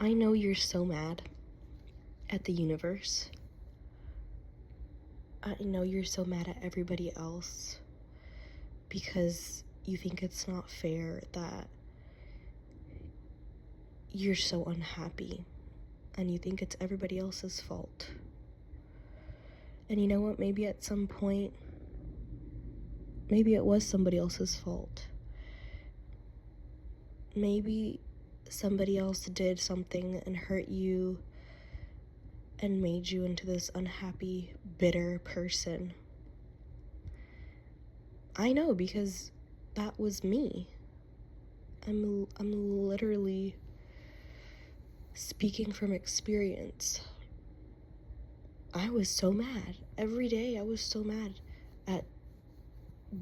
I know you're so mad at the universe. I know you're so mad at everybody else because you think it's not fair that you're so unhappy and you think it's everybody else's fault. And you know what? Maybe at some point, maybe it was somebody else's fault. Maybe somebody else did something and hurt you and made you into this unhappy, bitter person. I know, because that was me. I'm literally speaking from experience. I was so mad. Every day I was so mad at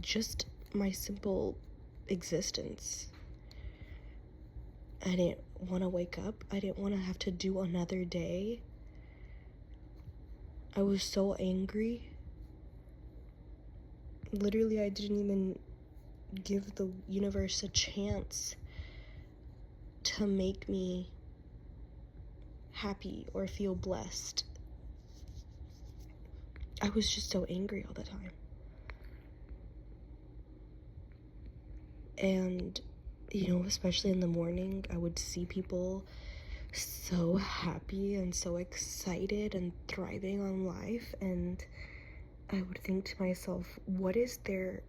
just my simple existence. I didn't want to wake up. I didn't want to have to do another day. I was so angry. Literally, I didn't even give the universe a chance to make me happy or feel blessed. I was just so angry all the time. And, especially in the morning, I would see people so happy and so excited and thriving on life, and I would think to myself, what is there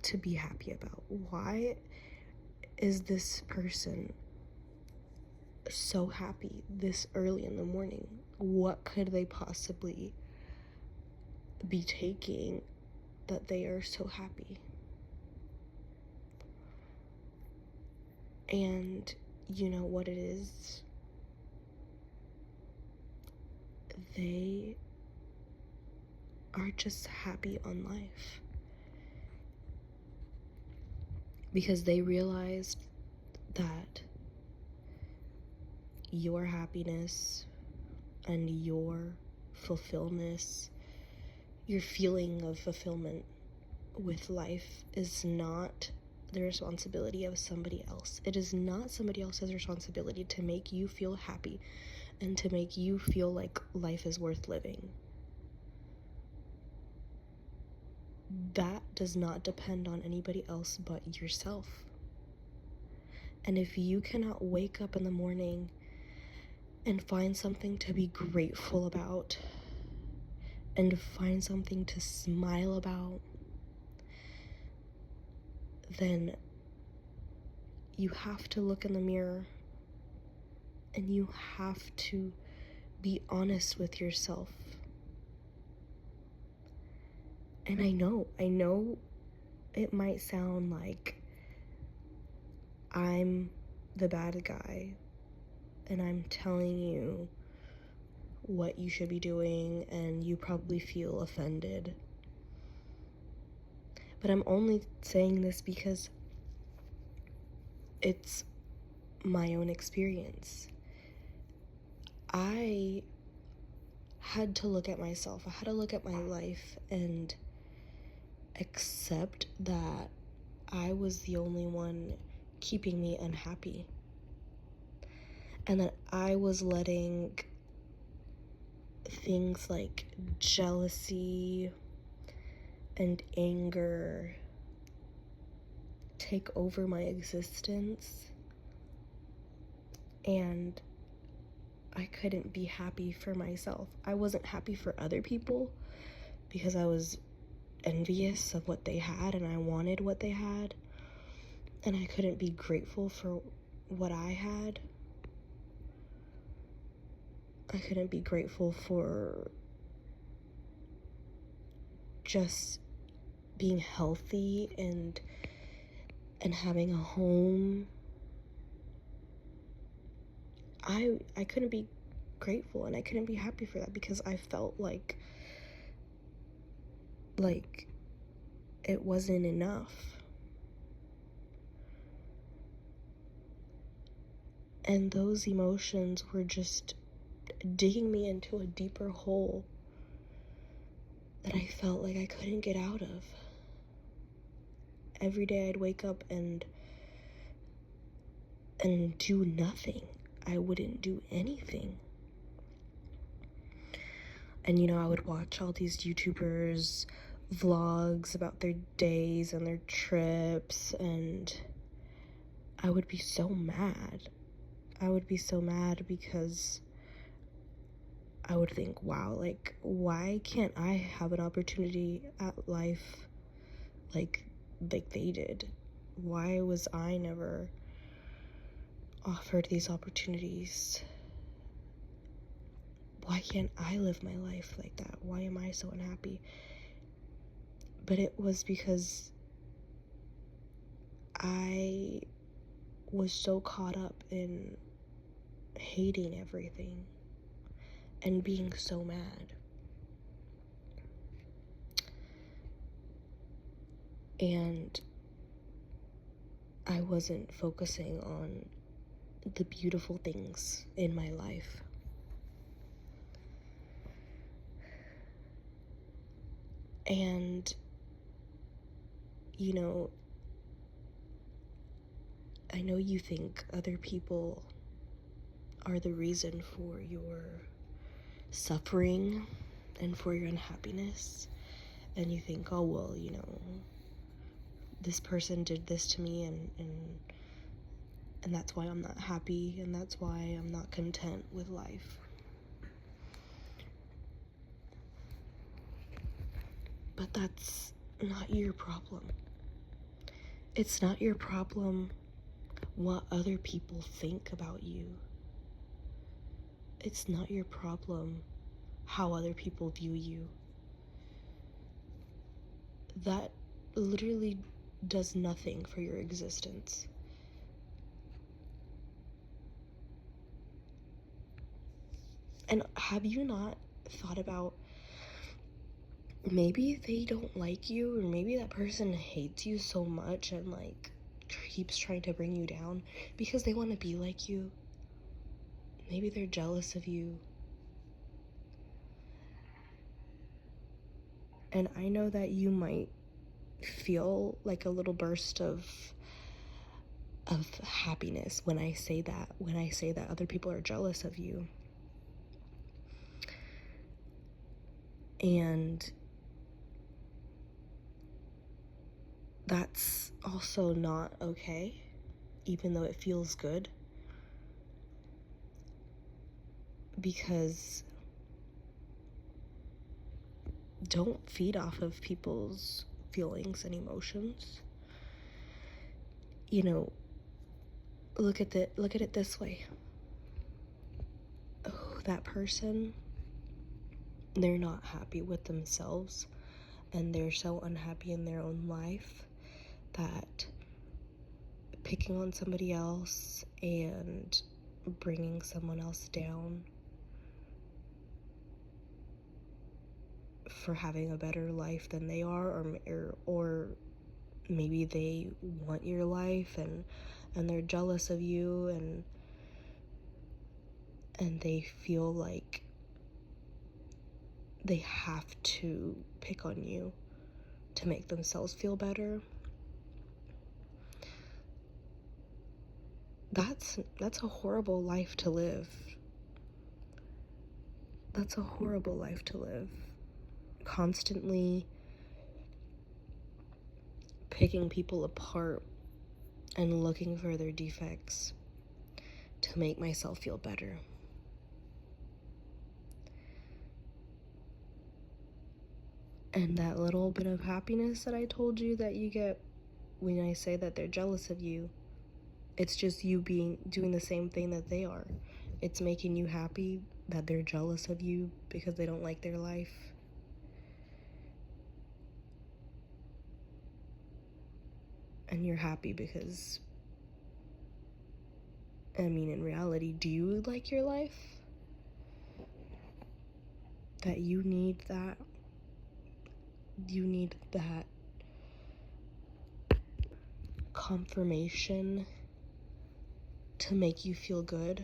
to be happy about? Why is this person so happy this early in the morning? What could they possibly be taking that they are so happy? And you know what it is? They are just happy on life because they realized that your happiness and your fulfillment, your feeling of fulfillment with life is not the responsibility of somebody else. It is not somebody else's responsibility to make you feel happy and to make you feel like life is worth living. That does not depend on anybody else but yourself. And if you cannot wake up in the morning and find something to be grateful about and find something to smile about, then you have to look in the mirror and you have to be honest with yourself. And I know it might sound like I'm the bad guy and I'm telling you what you should be doing and you probably feel offended. But I'm only saying this because it's my own experience. I had to look at myself. I had to look at my life and accept that I was the only one keeping me unhappy. And that I was letting things like jealousy and anger take over my existence, and I couldn't be happy for myself. I wasn't happy for other people because I was envious of what they had and I wanted what they had, and I couldn't be grateful for what I had. I couldn't be grateful for just being healthy and having a home. I couldn't be grateful and I couldn't be happy for that because I felt like it wasn't enough. And those emotions were just digging me into a deeper hole that I felt like I couldn't get out of. Every day I'd wake up and do nothing. I wouldn't do anything. And, I would watch all these YouTubers vlogs about their days and their trips, and I would be so mad. I would be so mad because I would think, wow, like, why can't I have an opportunity at life like they did? Why was I never offered these opportunities? Why can't I live my life like that? Why am I so unhappy? But it was because I was so caught up in hating everything and being so mad. And I wasn't focusing on the beautiful things in my life. And, I know you think other people are the reason for your suffering and for your unhappiness. And you think, oh, well, this person did this to me, and that's why I'm not happy, and that's why I'm not content with life. But that's not your problem. It's not your problem what other people think about you. It's not your problem how other people view you. That literally does nothing for your existence. And have you not thought about, maybe they don't like you, or maybe that person hates you so much and keeps trying to bring you down because they want to be like you? Maybe they're jealous of you. And I know that you might feel like a little burst of happiness when I say that other people are jealous of you. And that's also not okay, even though it feels good, because don't feed off of people's feelings and emotions. Look at it this way. Oh, that person, they're not happy with themselves, and they're so unhappy in their own life that picking on somebody else and bringing someone else down for having a better life than they are, or maybe they want your life and they're jealous of you, and they feel like they have to pick on you to make themselves feel better. That's a horrible life to live. That's a horrible life to live. Constantly picking people apart and looking for their defects to make myself feel better. And that little bit of happiness that I told you that you get when I say that they're jealous of you, it's just you doing the same thing that they are. It's making you happy that they're jealous of you because they don't like their life. And you're happy because, in reality, do you like your life? That you need that? You need that confirmation to make you feel good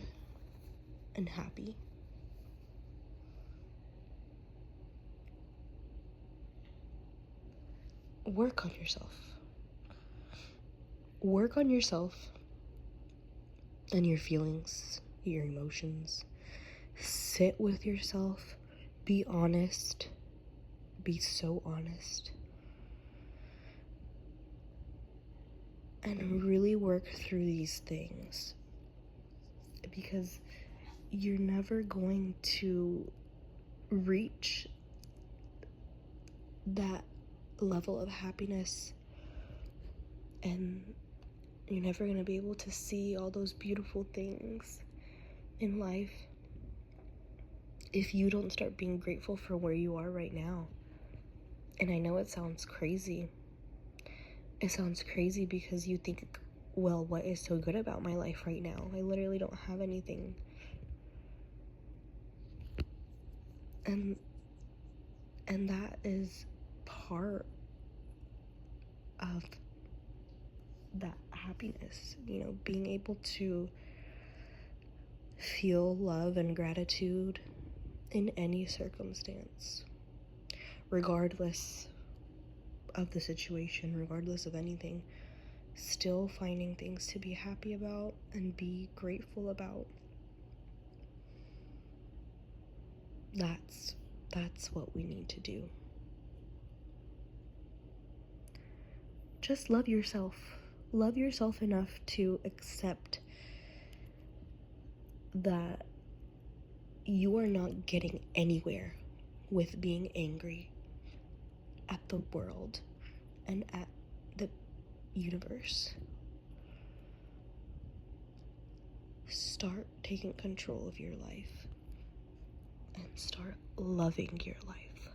and happy? Work on yourself. Work on yourself and your feelings, your emotions. Sit with yourself. Be honest. Be so honest. And really work through these things. Because you're never going to reach that level of happiness, and you're never going to be able to see all those beautiful things in life if you don't start being grateful for where you are right now. And I know it sounds crazy. It sounds crazy because you think, well, what is so good about my life right now? I literally don't have anything. And that is part of that happiness, you know, being able to feel love and gratitude in any circumstance, regardless of the situation, regardless of anything, still finding things to be happy about and be grateful about. That's what we need to do. Just love yourself. Love yourself enough to accept that you are not getting anywhere with being angry at the world and at the universe. Start taking control of your life and start loving your life.